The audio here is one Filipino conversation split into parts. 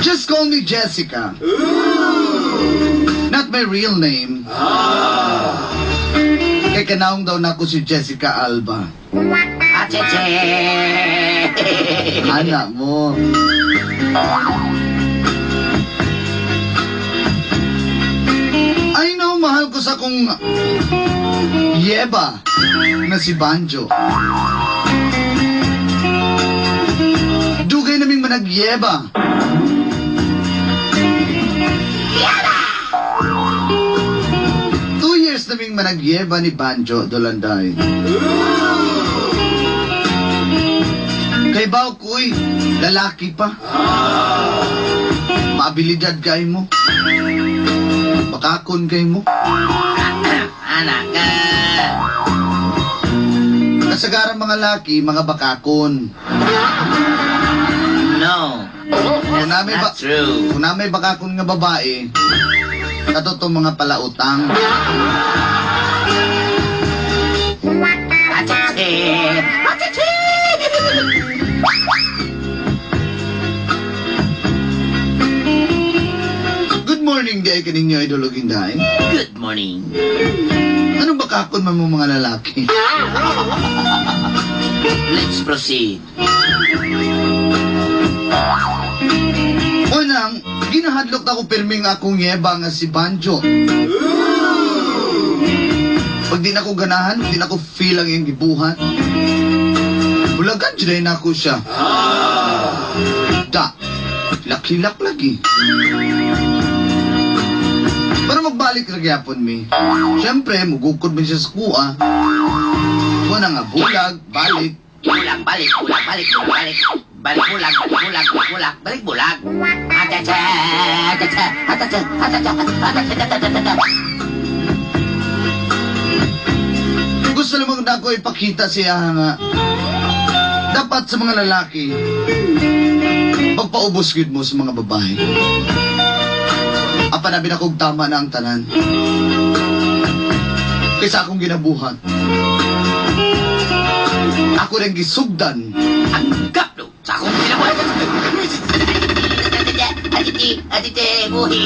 Just call me Jessica. Not my real name. Kaya kanaong daw na ako si Jessica Alba. Anak mo. I know, mahal ko sa kong yeba na si Banjo. Dugay naming managyeba. Yeba! 2 years naming managyeba ni Banjo, Dolanday. Kay Bao Kuy, lalaki pa. Maabilidad kay mo. Bakakon kay mo. Anak ka. Kasagaran mga laki, mga bakakon. No. Kung namin Not true. Kung namin bakakon nga babae, katotong mga palautang. Good morning, di ay kaninyo idologin dahi. Good morning. Anong bakakon man mo mga lalaki? Let's proceed. Unang, ginahadlok na ko pirming akong yeba nga si Banjo. Pag di na ko ganahan, di na ko feel ang iyong gibuhat. Bulagan dyan na ako siya. Da, laki-lak lagi. Para magbalik lagi hapon mi. Siyempre, mugukod man siya sa kuha. Kuha nga bulag, balik. Bulag, balik, bulag, balik, bulag, balik. Balik bulag, balik bulag, balik bulag, balik bulag. Atacha, atacha, atacha, atacha, atacha. Gusto namang na ako ipakita siya nga. Dapat sa mga lalaki, pagpaubos gid mo sa mga babae. Apa na binakog tama na ang tanan. Kaysa akong ginabuhat. Ako rin gisugdan. Ang kaplo sa akong pinabuhay. Adite, buhi.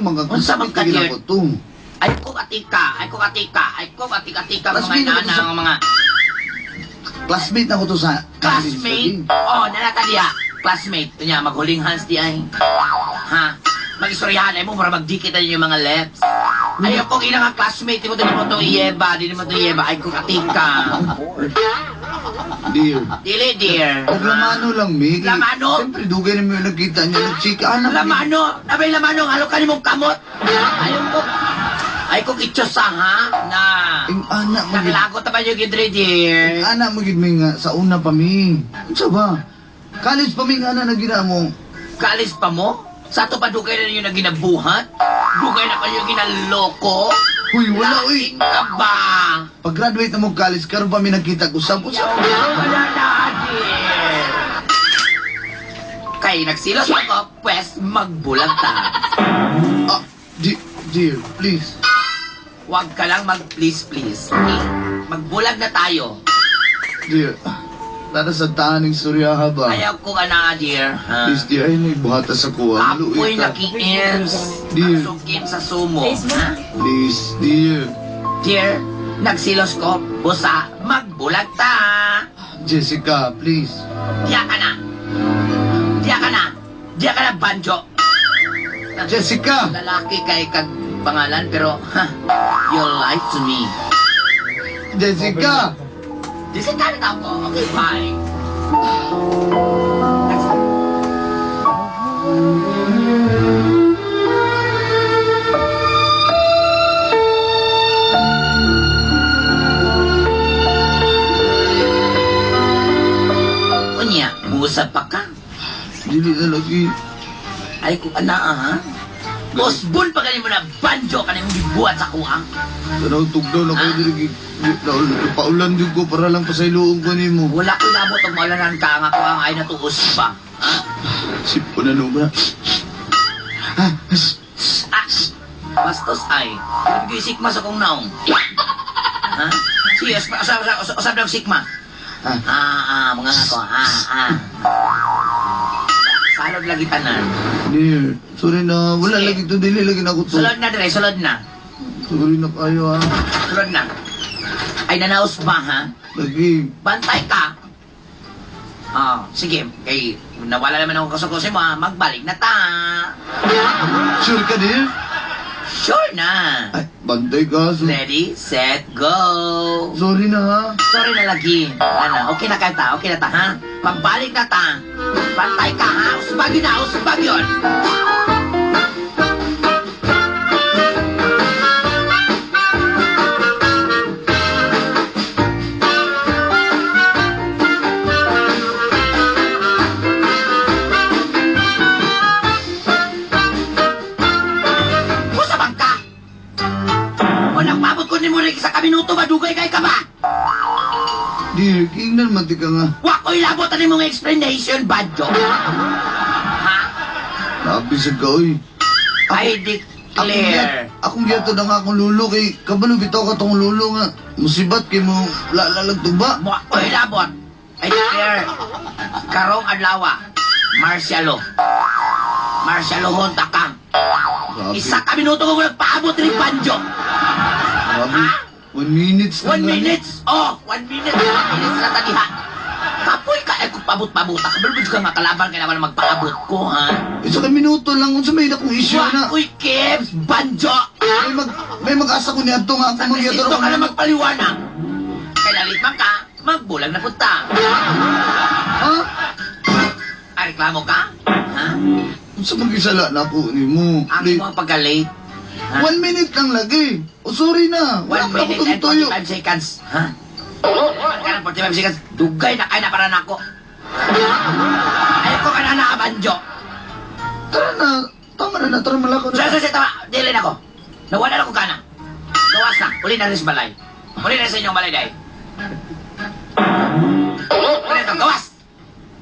Mga Unsa man ka, dear? ko to. Ay ko katika Classmate mga na ko nana sa- mga Classmate na ko to sa classmate. Oh, nalata diya. Classmate. Tunya maghuling hands di ay. Ha? Mag-istoryahan ay mo para magdikit na yung mga lips. Ayaw kong ilang classmate mo din mo to iyeba, din mo to iyeba. Ay ko katika. Dear. Dili dear. Huwag lamano lang, Mig. Lamano? Siyempre, dugay na mo yung nagkita niya. Nag-chika. Anak, Lamano, nabay lamano, halo ka ni mong kamot. Ayaw ko. Ay kong itsosa ha na. Ang anak mo. Nakilagot naman yung gidre dear. Anak mo gid mi nga sa una pa mi. Ano ba? College pa mi nga na nagina mo. Kalis pa mo? Sa ato pa dugay na yun na ginabuhat? Dugay na kayo ginaloko? Huy, wala, uy. Lasing ka ba? Pag-graduate na mo college, karon pa mi nagkita ko sa Wala na, dear. Kay nagsilos ako, pues magbulag ta. Ah, dear, please. Huwag ka lang mag-please, please. Okay? Magbulag na tayo. Dear, Tara sa tahaning suryaha ba? Ayaw ko ka na, dear. Ha? Please, dear, ay nagbuhata sa kuha. Kapoy naki-ears. Dear. Ang sugim sa sumo. Ha? Please, dear. Dear, nagsilos ko. Busa, magbulag ta. Jessica, please. Diya ka na. Diya ka na. Diya ka na, banjo. Jessica! Lalaki kay kag pangalan, pero, you lied to me. Jessica! Disita na ako. Okay, bye. Unya, muusap pa ka. Dili na lagi. Ay ko ana ha. Bosbon pa ganin mo na banjo ka na yung gibuhat sa kuang. Tanaw, tugdaw na kayo dili. Paulan din ko para lang pasayloong ko ni mo. Wala ko labot ang maulanan ka nga ko ang ay natuos pa. Ha? Sip ko na nung ba? Ah, Ah! Bastos ay. Pinagay sikma sa kong naong. Ha? Sige, usap daw sikma. Mga nga ko. Salod lagi tanan. dear. Sorry na, wala Sige. lagi to. Dili lagi na ako to. Sulod na dire, sulod na. Sorry na kayo ha. Sulod na. Ay nanaos ba ha? Lagi. Bantay ka. Sige. Kay nawala naman ako kasukusin mo ha. Magbalik na ta. Sure ka, dear? Sure na. Ay, bantay ka. Ready, set, go. Sorry na ha. Sorry na lagi. Ano, okay na ta, ha? Pagbalik na ta. Bantay ka, ha? Usbag yun na, usbag yun. Musa bang ka? O nagpabot ko ni mo rin sa kaminuto, madugay kay ka ba? Dear, kingnan mati ka nga. Wako'y labot ni mong explanation, badyo. Ha? Labi sa ka, oy. I declare. Akong giyato na nga akong lulo kay kabalo bitaw ka tong lulo nga. Musibat kay mo lalag tuba. Wako'y labot. I declare. Karong adlawa. Marcialo. Marcialo honta ka. Grabe. Isa ka minuto ko nagpaabot ni Banjo. Grabe. 1 minutes na 1 nga. minute. Oh, 1 minute. 1 minute na taliha. Kapoy ka, ko pabot-pabot. Kabalo ka nga kalaban kaya naman magpaabot ko, ha? Isa ka minuto lang unsa may akong issue na. Wako'y Kebs, Banjo. May mag-asa ko niadto nga ako Nagkasito mangyadto ka na magpaliwanag. Kaya nalitman ka, magbulag na punta. Ha? Ay, reklamo ka? Ha? Unsa magisala na ako nimo? Ang imo ang pagka-late. 1 minute lang lagi. O sorry na. 1 Wala pa minute ako and tuyo. 45 seconds. Ha? Ka ng 45 seconds. Dugay na kayo na para nako. Ayaw ko ka na nakabanjo. Tara na. Tama na. Tara malakaw na. Sige, tama. Dili na ko. Nawala na ko ka na. Gawas na. Uli na rin sa balay. Uli na sa inyong balay, day. Uli na ito. Gawas!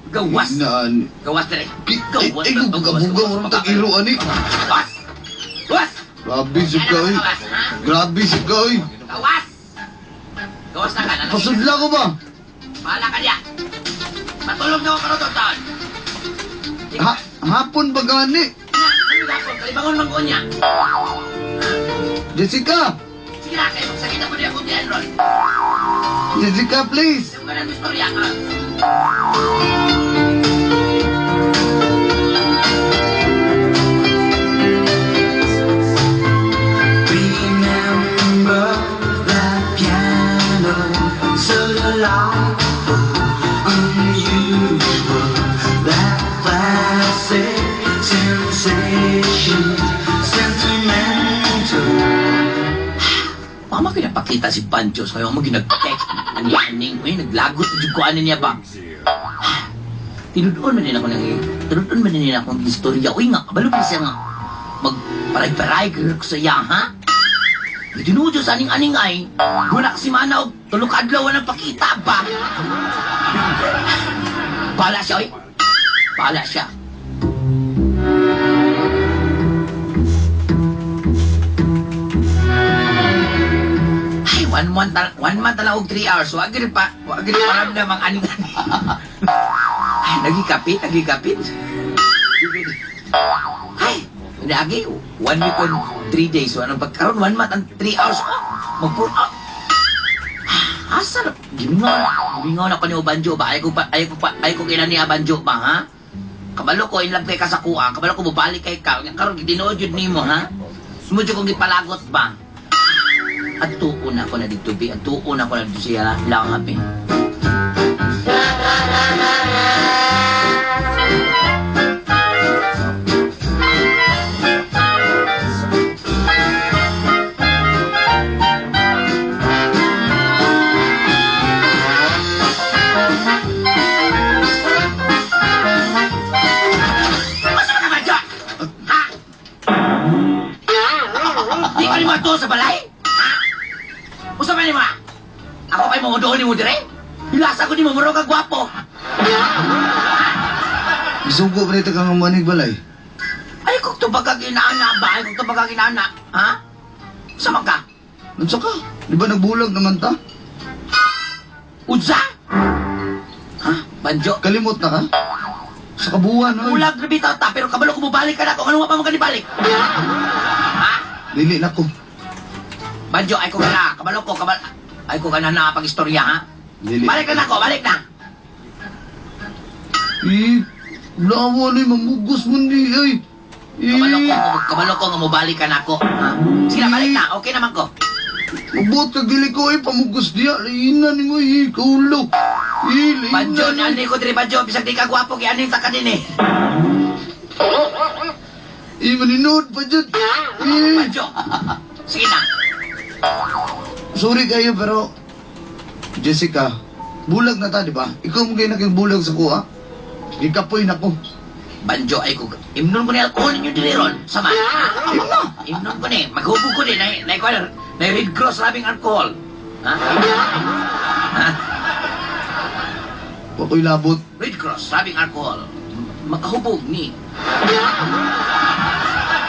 Gawas! Inaan. Gawas na rin. Ay, buga-buga. Walang tag-iro, ani. Gawas! Gawas! Grabe si Koy. Grabe si Koy. Gawas! Gawas na ka na. Pasudla ko ba? Bahala ka niya. Matulog na ako karoon taon. Hapon ba gani? Kalibangon mang ko niya. Jessica! Sige na, kayo magsakita mo niya kung di Enron. Jessica, please! Sabi ka ng istorya ka. Remember that piano, so delightful, unusual, that classic sensation, sentimental. Mama kinapakita si Pancho sa'yo. Mama ginag-text. Aning-aning. Uy, naglagot. Ko ano niya ba? Tinudoon man din ako ng... Tinudoon man din ako ng istorya. Uy nga, kabalo pa siya nga. Magparay-paray ko sa iya, ha? Tinudyo sa aning-aning ay. Guna kasi manaw. Tulog adlaw ng pakita ba? Bahala siya, uy. Bahala siya. One month na lang og 3 hours. Wag gid pa ramdam ang aning. Ay, nagikapit. Ay, lagi 1 week and 3 days. So, anong pagkaroon 1 month and 3 hours. Mag-pull out. Asa na? Gimingaw na ko ni Banjo ba? Ay ko kailan niya Banjo ba, ha? Kabalo ko, inlove kay ka sa kuha. Kabalo ko, bubalik kay ka. Karon gitinood yun ni mo, ha? Sumudyo kong gipalagot ba? At tuon ako na dito, Bi. At tuon ako na dito siya lang, Bi. Ito sa balay? Ha? Usa man ni mo? Ako kay mo doon ni mo dire? Bilasa ko ni mo muro ka gwapo. Isugo pa rin kang manig balay. Ay kung to pagkaginaana ba? Ay kung to pagkaginaana, ha? Sama ka? Nasa ka? Di ba nagbulag naman ta? Udsa? Ha? Banjo? Kalimot na ka? Sa kabuhan, oy. Ulag na bitaw ta, pero kabalo ko bubalik ka na kung ano nga pa mo kanibalik. Ha? Dili na ko. Banjo, ay ko ka na. Kabalo ko, ay ko ka na nakapag-istorya, ha? Dili. Balik na ako, balik na. Lawa na mamugos mo ni, ay. Kabalo ko nga mo balik ka na ako, ha? Sige na, balik na. Okay naman ko. Mabot kag dili ko ay pamugos diya. Lainan ni mo, kaulo. Banjo, Lainan. nani ko diri, Banjo. Bisag di ka gwapo, kaya aning taka din eh. Maninood pa dyan. Banjo. Sige na. Sorry kayo pero Jessica, bulag na ta, di ba? Ikaw mo kayo naking bulag sa kuha. Ikapoy na ko. Banjo, ay ko. Imnon ko ni alcohol ninyo diri ron. Sama. Imno. Imnon ko ni. Maghubog ko ni. Na Red Cross labing alcohol. Ha? Ha? Wakoy labot. Red Cross labing alcohol. Makahubog ni.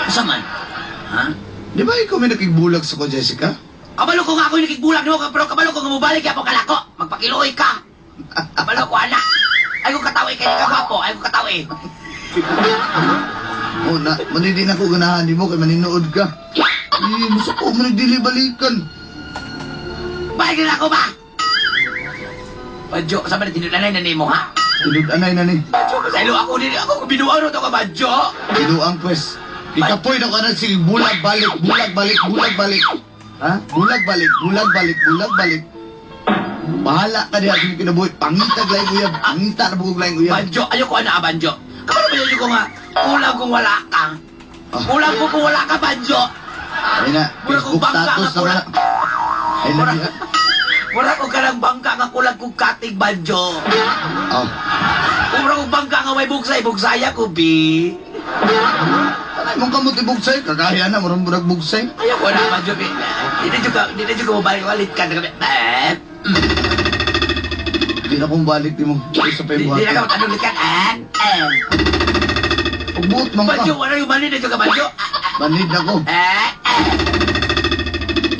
Saman. Ha? Di ba ikaw may nakigbulag sa ko, Jessica? Kabalo ko nga ako yung nakigbulag mo, pero kabalo ko nga mubalik kaya po kalako. Magpakiluoy ka. Kabalo ko, anak. Ay ko katawi kaya ka gwapo. Ay ko katawi. Manidi na ko ganahan di mo kay maninood ka. Masa ko mo nagdili balikan. Balik na ako ba? Banjo, saan ba na tinulanay na mo, ha? Tinud-anay na ni. Banjo, masaylo ako din. Ako binuang ro to ka, Banjo. Binuang pwes. Ikapoy na ka na sige bulag balik. Ha? Bulag balik. Bahala ka diha sa kinabuhi. Pangitag laing uyab. Pangita na bugog laing uyab. Banjo, ayoko na, Banjo. Kapag naman ko nga, kulang kung wala ka. Kulang ko kung wala ka, Banjo. Ay na, Mura kong Facebook bangka status nga na kulang. na. Ay na diha. Mura kong kanang bangka nga kulang kong katig, Banjo. Oh. Mura kong bangka nga may bugsay-bugsaya ko, Bi. Tanay mong kamot ibugsay. Kagaya na, marang murag bugsay. Ayoko na, Banjo, Bi. Hindi na juga mabalik-balik ka. Di na kong balik di mo. Isa pa yung Hindi na ka buhat. matanong ka. Pagbuot man Banjo, ka. wala yung mali na juga, Banjo. Manid ako.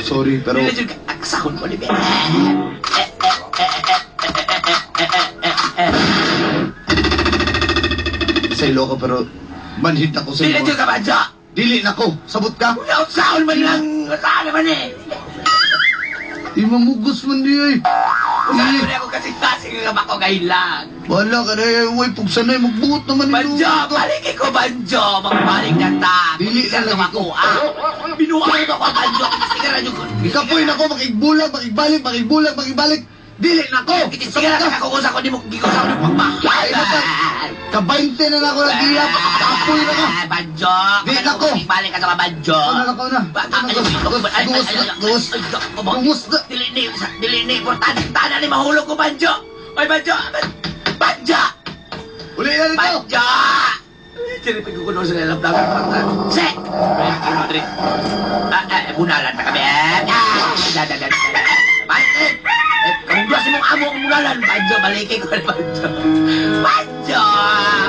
Sorry, pero... Hindi na juga. Aksahon mo, Bi. Sa ilo ko, pero... Manhid ako sa Hindi na ilo. juga, Banjo. Dili na ko. Sabot ka. Wala sahon man lang. Saan naman eh. Di mamugos man di ay. Saan naman ako kasing-kasing nga ako ngayon lang. Wala ka na ay. Uy, pugsanay. Magbuot naman Banjo, balikin ko, Banjo. Magbalik na ta. Dili na lagi ko. Binuang ko, Banjo. Sigara nyo ko. Ikapoy na ko. Makigbulag, makibalik. Dili na ko. Sigara ka kukusa ko. Di mo gikusa ko ng pagmahal. Ay, nata. Ka-20 na na ako nag-iap. Kapoy na ko. Banjo. Di na ko. Balik ka sa Banjo. Ako na. Gumus na. Dili ni. Importante. Tana ni mahulog ko, Banjo. Oy, Banjo. Banjo. Uli na nito. Banjo. Jadi pagkukuno sa lalam dagat. Sek. Rodri. Bunalan na kami. Balik. Kung dua si mong amo ang bunalan, Banjo, balikin ko na Banjo. Banjo!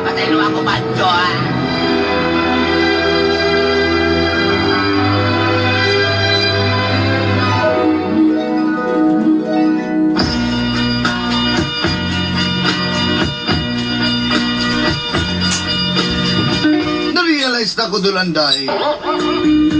Patay luwa ko, Banjo. na-realize na ko dulanday.